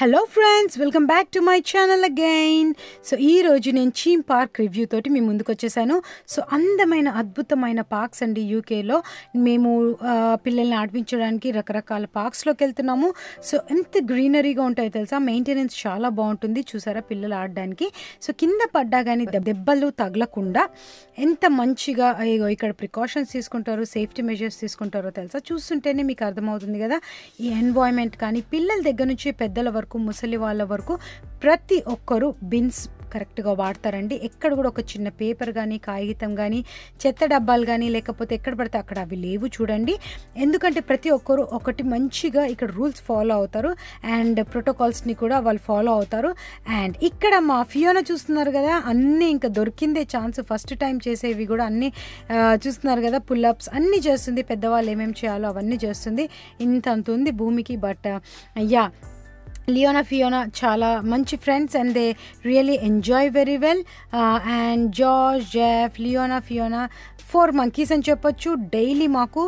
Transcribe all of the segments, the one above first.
Hello friends, welcome back to my channel again. So ఈరోజు నేను చీమ్ park review తోటి మీ ముందుకు వచ్చేసాను. సో అందమైన అద్భుతమైన పార్క్స్ అండి. యూకేలో మేము పిల్లల్ని ఆడిపించడానికి రకరకాల పార్క్స్లోకి వెళ్తున్నాము. సో ఎంత గ్రీనరీగా ఉంటాయో తెలుసా, మెయింటెనెన్స్ చాలా బాగుంటుంది. చూసారా పిల్లలు ఆడడానికి. సో కింద పడ్డా కానీ దెబ్బలు తగలకుండా ఎంత మంచిగా ఇక్కడ ప్రికాషన్స్ తీసుకుంటారో, సేఫ్టీ మెజర్స్ తీసుకుంటారో తెలుసా. చూస్తుంటేనే మీకు అర్థమవుతుంది కదా ఈ ఎన్వైర్న్మెంట్. కానీ పిల్లల దగ్గర నుంచి పెద్దల వరకు, ముసలి వాళ్ళ వరకు ప్రతి ఒక్కరు బిన్స్ కరెక్ట్గా వాడతారండి. ఎక్కడ కూడా ఒక చిన్న పేపర్ కానీ, కాగితం కానీ, చెత్త డబ్బాలు కానీ, లేకపోతే ఎక్కడ పడితే అక్కడ అవి లేవు చూడండి. ఎందుకంటే ప్రతి ఒక్కరు ఒకటి మంచిగా ఇక్కడ రూల్స్ ఫాలో అవుతారు అండ్ ప్రోటోకాల్స్ని కూడా వాళ్ళు ఫాలో అవుతారు. అండ్ ఇక్కడ మా ఫియోనా చూస్తున్నారు కదా, అన్నీ ఇంకా దొరికిందే ఛాన్స్. ఫస్ట్ టైం చేసేవి కూడా అన్నీ చూస్తున్నారు కదా, పుల్అప్స్ అన్నీ చేస్తుంది. పెద్దవాళ్ళు ఏమేమి చేయాలో అవన్నీ చేస్తుంది. ఇంత అంత ఉంది భూమికి. బట్ యా, లియోనా ఫియోనా చాలా మంచి friends and they really enjoy very well. And George, Jeff, Leona, Fiona 4 monkeys అని చెప్పొచ్చు. డైలీ మాకు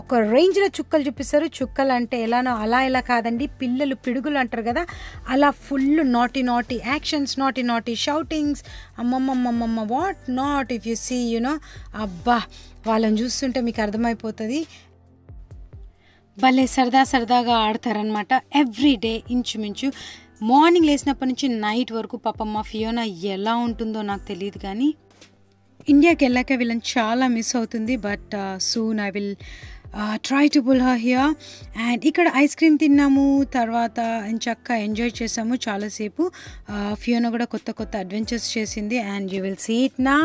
ఒక రేంజ్లో చుక్కలు చూపిస్తారు. చుక్కలు అంటే ఎలానో అలా కాదండి, పిల్లలు పిడుగులు అంటారు కదా, అలా full naughty actions, naughty shoutings, అమ్మమ్మమ్మమ్మ what not if you see you know. అబ్బా, వాళ్ళని చూస్తుంటే మీకు అర్థమైపోతుంది. భలే సరదాగా ఆడతారనమాట ఎవ్రీడే. ఇంచుమించు మార్నింగ్ లేసినప్పటి నుంచి నైట్ వరకు. పాపం మా ఫియోనా ఎలా ఉంటుందో నాకు తెలియదు, కానీ ఇండియాకి వెళ్ళాక వీళ్ళని చాలా మిస్ అవుతుంది. But soon I will try to pull her here. And ఇక్కడ ఐస్ క్రీమ్ తిన్నాము, తర్వాత చక్కగా ఎంజాయ్ చేసాము చాలాసేపు. ఫియోనా కూడా కొత్త అడ్వెంచర్స్ చేసింది and you will see it now.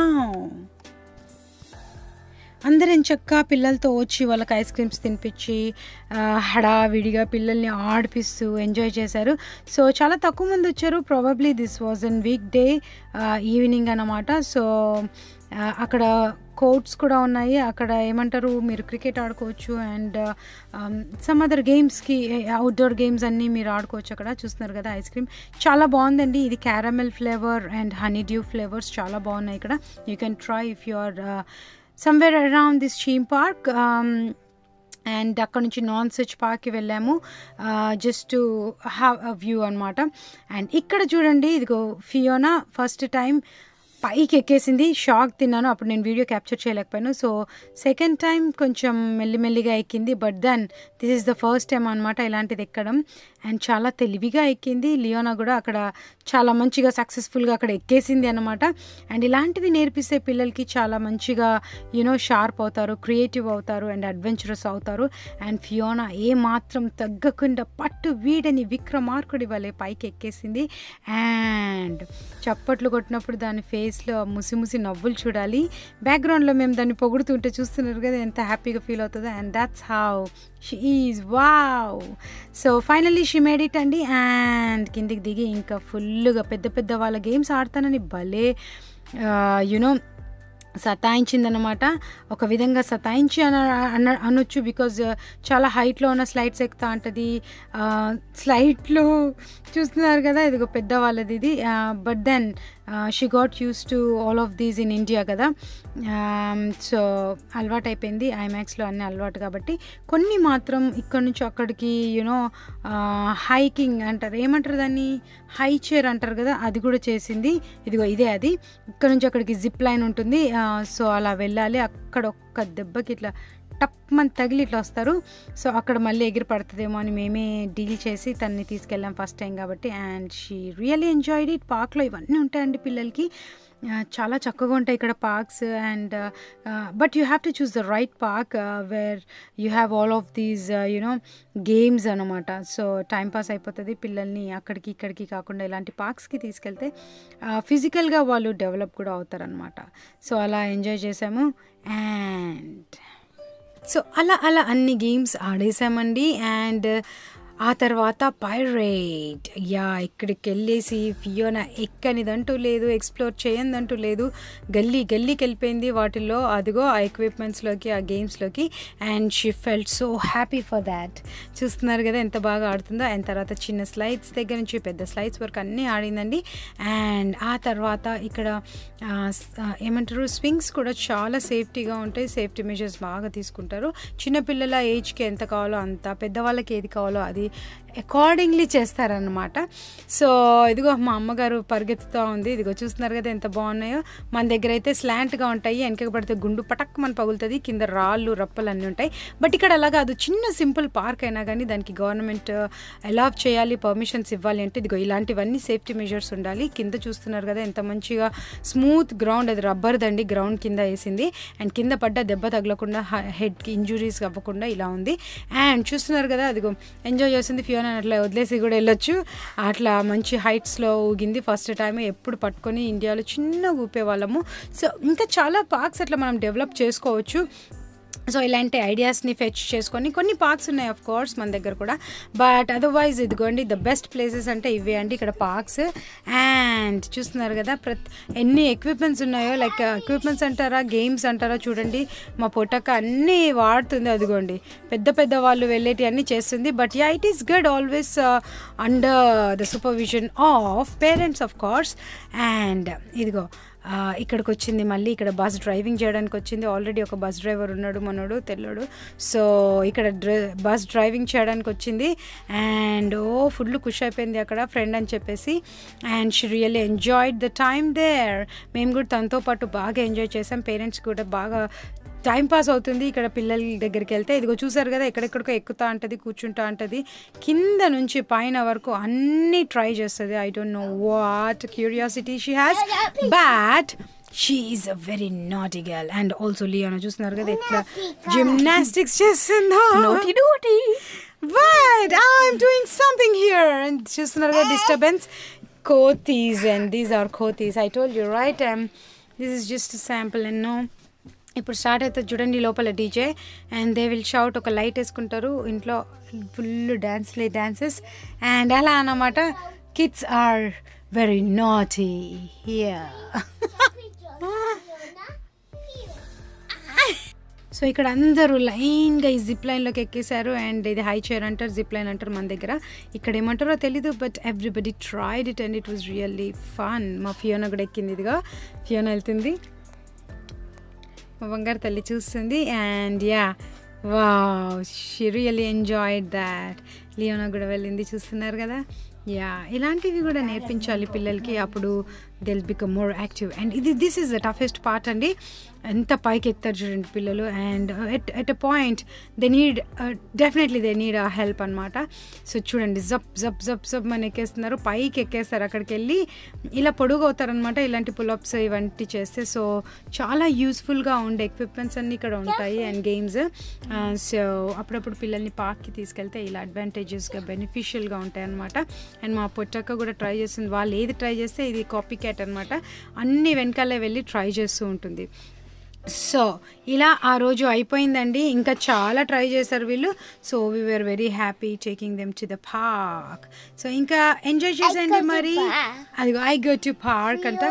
అందరం చక్కగా పిల్లలతో వచ్చి వాళ్ళకి ఐస్ క్రీమ్స్ తినిపించి హడావిడిగా పిల్లల్ని ఆడిపిస్తూ ఎంజాయ్ చేశారు. సో చాలా తక్కువ మంది వచ్చారు. Probably this was an weekday evening అన్నమాట. సో అక్కడ కోర్ట్స్ కూడా ఉన్నాయి. అక్కడ ఏమంటారు, మీరు క్రికెట్ ఆడుకోవచ్చు అండ్ సమ్ అదర్ గేమ్స్కి, అవుట్డోర్ గేమ్స్ అన్నీ మీరు ఆడుకోవచ్చు. అక్కడ చూస్తున్నారు కదా ఐస్ క్రీమ్ చాలా బాగుందండి. ఇది caramel flavour and honeydew flavours చాలా బాగున్నాయి ఇక్కడ. You can try if you are somewhere around this theme park. And అక్కడ నుంచి నాన్ సచ్ పార్క్కి వెళ్ళాము just to have a view అనమాట. అండ్ ఇక్కడ చూడండి, ఇదిగో ఫియోనా ఫస్ట్ టైం పైకి ఎక్కేసింది. షాక్ తిన్నాను, అప్పుడు నేను వీడియో క్యాప్చర్ చేయలేకపోయాను. సో సెకండ్ టైం కొంచెం మెల్లిమెల్లిగా ఎక్కింది. But then this is the first time అనమాట ఇలాంటిది ఎక్కడం. అండ్ చాలా తెలివిగా ఎక్కింది. లియోనా కూడా అక్కడ చాలా మంచిగా సక్సెస్ఫుల్గా అక్కడ ఎక్కేసింది అనమాట. అండ్ ఇలాంటివి నేర్పిస్తే పిల్లలకి చాలా మంచిగా యూనో షార్ప్ అవుతారు, క్రియేటివ్ అవుతారు అండ్ అడ్వెంచరస్ అవుతారు. అండ్ ఫియోనా ఏ మాత్రం తగ్గకుండా పట్టు వీడని విక్రమార్కుడి వలె పైకి ఎక్కేసింది. అండ్ చప్పట్లు కొట్టినప్పుడు దాని ఫేస్లో ముసి నవ్వులు చూడాలి. బ్యాక్గ్రౌండ్లో మేము దాన్ని పొగుడుతుంటే చూస్తున్నారు కదా ఎంత హ్యాపీగా ఫీల్ అవుతుందో. And that's how she is. Wow. So finally she made it అండి. అండ్ కిందికి దిగి ఇంకా ఫుల్గా పెద్ద వాళ్ళ గేమ్స్ ఆడతానని భలే యునో సతాయించిందనమాట. ఒక విధంగా సతాయించి అనొచ్చు. బికాజ్ చాలా హైట్లో ఉన్న స్లైడ్స్ ఎక్కుతా ఉంటుంది. స్లైడ్లో చూస్తున్నారు కదా, ఇదిగో పెద్దవాళ్ళది ఇది. But then she got used to all of these in India కదా. సో అలవాటు అయిపోయింది. ఐమాక్స్లో అన్నీ అలవాటు కాబట్టి కొన్ని మాత్రం ఇక్కడ నుంచి అక్కడికి యూనో హైకింగ్ అంటారు, ఏమంటారు దాన్ని, హై చైర్ అంటారు కదా, అది కూడా చేసింది. ఇదిగో ఇదే అది. ఇక్కడ నుంచి అక్కడికి జిప్ లైన్ ఉంటుంది. సో అలా వెళ్ళాలి. అక్కడ ఒక్క దెబ్బకి ఇట్లా టప్మని తగిలి ఇట్లా వస్తారు. సో అక్కడ మళ్ళీ ఎగిరి పడుతుందేమో అని మేమే డీల్ చేసి తన్ని తీసుకెళ్ళాం ఫస్ట్ టైం కాబట్టి. And she really enjoyed it. పార్క్లో ఇవన్నీ ఉంటాయండి పిల్లలకి, చాలా చక్కగా ఉంటాయి ఇక్కడ parks. And but you have to choose the right park where you have all of these you know games అనమాట. సో టైంపాస్ అయిపోతుంది. పిల్లల్ని అక్కడికి ఇక్కడికి కాకుండా ఇలాంటి పార్క్స్కి తీసుకెళ్తే ఫిజికల్గా వాళ్ళు డెవలప్ కూడా అవుతారనమాట. సో అలా ఎంజాయ్ చేసాము. అండ్ సో అలా అన్ని గేమ్స్ ఆడేసామండి. అండ్ ఆ తర్వాత పైరేట్. యా, ఇక్కడికి వెళ్ళేసి ఫియోనా ఎక్కనిదంటూ లేదు, ఎక్స్ప్లోర్ చేయందంటూ లేదు. గల్లీకి వెళ్ళిపోయింది వాటిల్లో, అదిగో ఆ ఎక్విప్మెంట్స్లోకి, ఆ గేమ్స్లోకి. And she felt so happy for that. చూస్తున్నారు కదా ఎంత బాగా ఆడుతుందో. అండ్ తర్వాత చిన్న స్లైడ్స్ దగ్గర నుంచి పెద్ద స్లైడ్స్ వరకు అన్నీ ఆడిందండి. అండ్ ఆ తర్వాత ఇక్కడ ఏమంటారు, స్వింగ్స్ కూడా చాలా సేఫ్టీగా ఉంటాయి. సేఫ్టీ మెజర్స్ బాగా తీసుకుంటారు. చిన్నపిల్లల ఏజ్కి ఎంత కావాలో అంత, పెద్దవాళ్ళకి ఏది కావాలో అది అకార్డింగ్లీ చేస్తారనమాట. సో ఇదిగో మా అమ్మగారు పరిగెత్తుతూ ఉంది. ఇదిగో చూస్తున్నారు కదా ఎంత బాగున్నాయో. మన దగ్గర అయితే స్లాంట్గా ఉంటాయి, వెనక పడితే గుండు పటక్ మన పగులుతుంది, కింద రాళ్ళు రప్పలు అన్నీ ఉంటాయి. బట్ ఇక్కడ అలా కాదు, చిన్న సింపుల్ పార్క్ అయినా కానీ దానికి గవర్నమెంట్ అలౌ చేయాలి, పర్మిషన్స్ ఇవ్వాలి అంటే ఇదిగో ఇలాంటివన్నీ సేఫ్టీ మెజర్స్ ఉండాలి. కింద చూస్తున్నారు కదా ఎంత మంచిగా స్మూత్ గ్రౌండ్, అది రబ్బర్ దండి గ్రౌండ్ కింద వేసింది. అండ్ కింద పడ్డ దెబ్బ తగలకుండా, హెడ్కి ఇంజురీస్ అవ్వకుండా ఇలా ఉంది. అండ్ చూస్తున్నారు కదా అదిగో ఎంజాయ్ చేస్తుంది. ఫియోనా అట్లా వదిలేసి కూడా వెళ్ళొచ్చు. అట్లా మంచి హైట్స్లో ఊగింది. ఫస్ట్ టైం ఎప్పుడు పట్టుకొని ఇండియాలో చిన్నగా ఊపేవాళ్ళము. సో ఇంకా చాలా పార్క్స్ అట్లా మనం డెవలప్ చేసుకోవచ్చు. సో ఇలాంటి ఐడియాస్ని ఫెచ్ చేసుకొని కొన్ని పార్క్స్ ఉన్నాయి ఆఫ్ కోర్స్ మన దగ్గర కూడా. బట్ అదర్వైజ్ ఇదిగోండి ద బెస్ట్ ప్లేసెస్ అంటే ఇవే అండి ఇక్కడ పార్క్స్. అండ్ చూస్తున్నారు కదా ఎన్ని ఎక్విప్మెంట్స్ ఉన్నాయో, లైక్ ఎక్విప్మెంట్స్ అంటారా గేమ్స్ అంటారా చూడండి. మా పొట్టక్క అన్నీ వాడుతుంది. అదిగోండి పెద్ద పెద్ద వాళ్ళు వెళ్ళేటి అన్నీ చేస్తుంది. But yeah it is good always under the supervision of parents of course. And ఇదిగో ఇక్కడికి వచ్చింది, మళ్ళీ ఇక్కడ బస్ డ్రైవింగ్ చేయడానికి వచ్చింది. ఆల్రెడీ ఒక బస్ డ్రైవర్ ఉన్నాడు మనోడు తెల్లోడు. సో ఇక్కడ బస్ డ్రైవింగ్ చేయడానికి వచ్చింది. అండ్ ఫుల్ ఖుషి అయిపోయింది అక్కడ ఫ్రెండ్ అని చెప్పేసి. And she really enjoyed the time there. మేము కూడా తనతో పాటు బాగా ఎంజాయ్ చేసాం. పేరెంట్స్ కూడా బాగా టైం పాస్ అవుతుంది ఇక్కడ పిల్లల దగ్గరికి వెళ్తే. ఇదిగో చూసారు కదా ఎక్కడెక్కడికో ఎక్కుతా ఉంటుంది, కూర్చుంటా ఉంటుంది, కింద నుంచి పైన వరకు అన్నీ ట్రై చేస్తుంది. I don't know what curiosity she has, but she is a very naughty girl. And also Leona చూస్తున్నారు కదా ఎట్లా జిమ్నాస్టిక్స్ చేస్తుందో. But I'm doing something here. And చూస్తున్నారు కదా డిస్టర్బెన్స్. కోతీస్, అండ్ దీస్ ఆర్ కోతీస్. I told you right. This is just sample. And no ఇప్పుడు start అవుతుంది చూడండి లోపల DJ. And they will shout. ఒక లైట్ వేసుకుంటారు, ఇంట్లో ఫుల్ డాన్సెస్. అండ్ అలా అన్నమాట. Kids are very naughty here. So ఇక్కడ అందరూ లైన్గా ఈ జిప్ లైన్లోకి ఎక్కేశారు. అండ్ ఇది హై చైర్ అంటారు, జిప్ లైన్ అంటారు మన దగ్గర. ఇక్కడ ఏమంటారో తెలీదు, but everybody tried it and it was really fun. మా ఫియోనా కూడా ఎక్కింది. ఇదిగా ఫియోనా వెళ్తుంది, మా బంగారు తల్లి చూస్తుంది. And ya wow she really enjoyed that. Leona కూడా వెళ్ళింది చూస్తున్నారు కదా. యా ఇలాంటివి కూడా నేర్పించాలి పిల్లలకి, అప్పుడు Dil become more active. And this is the toughest part అండి. ఎంత పైకి ఎక్కుతారు చూడండి పిల్లలు. And at a point definitely they need a help అనమాట. సో చూడండి జప్ జప్ జప్ జప్ మన ఎక్కేస్తున్నారు, పైకి ఎక్కేస్తారు. అక్కడికి వెళ్ళి ఇలా పొడుగు అవుతారనమాట ఇలాంటి పులప్స్ ఇవంటి చేస్తే. సో చాలా యూస్ఫుల్గా ఉండే ఎక్విప్మెంట్స్ అన్నీ ఇక్కడ ఉంటాయి అండ్ గేమ్స్. సో అప్పుడప్పుడు పిల్లల్ని పార్క్కి తీసుకెళ్తే ఇలా అడ్వాంటేజెస్గా బెనిఫిషియల్గా ఉంటాయి అనమాట. అండ్ మా పొట్టక్క కూడా ట్రై చేస్తుంది. వాళ్ళు ఏది ట్రై చేస్తే ఇది కాపీ క్యాట్ అనమాట, అన్నీ వెనకాలే వెళ్ళి ట్రై చేస్తూ ఉంటుంది. సో ఇలా ఆ రోజు అయిపోయిందండి. ఇంకా చాలా ట్రై చేశారు వీళ్ళు. So we were very happy taking them to the park. So ఇంకా ఎంజాయ్ చేసేయండి మరి. అదిగో ఐ గో టు పార్క్ అంట.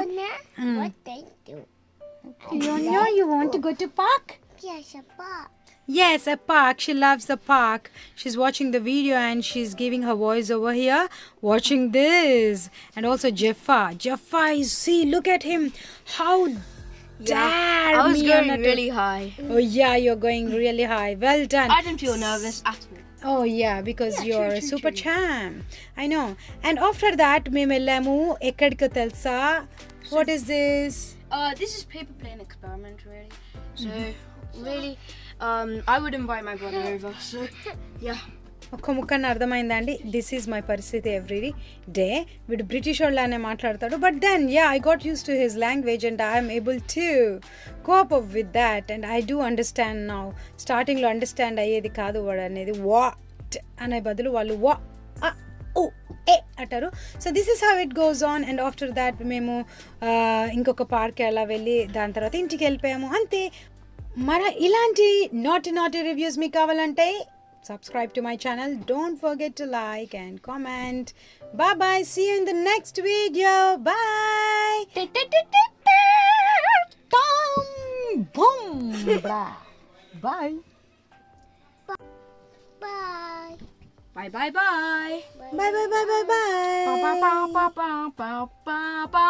You want to go to park? Yes, a park. Yes, a park. She loves the park. She's watching the video and she's giving her voice over here, watching this. And also Jaffa is, see, look at him. How dare I was me going on a really high. Oh yeah, you're going really high. Well done. I didn't feel nervous at all. Oh yeah, because you're a super champ. I know. And after that, మేము వెళ్ళాము ఎక్కడికి తెలుసా? What is this? This is paper plane experiment, really. So really, I would invite my brother over. So yeah. ఒక్క ముక్కన్న అర్థమైందా అండి? This is my పరిస్థితి every day. వీడు బ్రిటిష్ వాళ్ళనే మాట్లాడతాడు, but then ya I got used to his language and I'm able to cope up with that. And I do understand now. స్టార్టింగ్లో understand అయ్యేది కాదు వాడు అనేది. వాట్ అనే బదులు వాళ్ళు వా ఏ అంటారు. So this is how it goes on. And after that మేము ఇంకొక పార్క్ అలా వెళ్ళి దాని తర్వాత ఇంటికి వెళ్ళిపోయాము అంతే. మరి ఇలాంటి నాటి రివ్యూస్ మీకు కావాలంటే subscribe to my channel. Don't forget to like and comment. Bye bye. See you in the next video. Bye. Tom boom. Bye. Bye. Bye bye bye. Bye bye bye bye bye. Ba ba ba ba ba ba ba.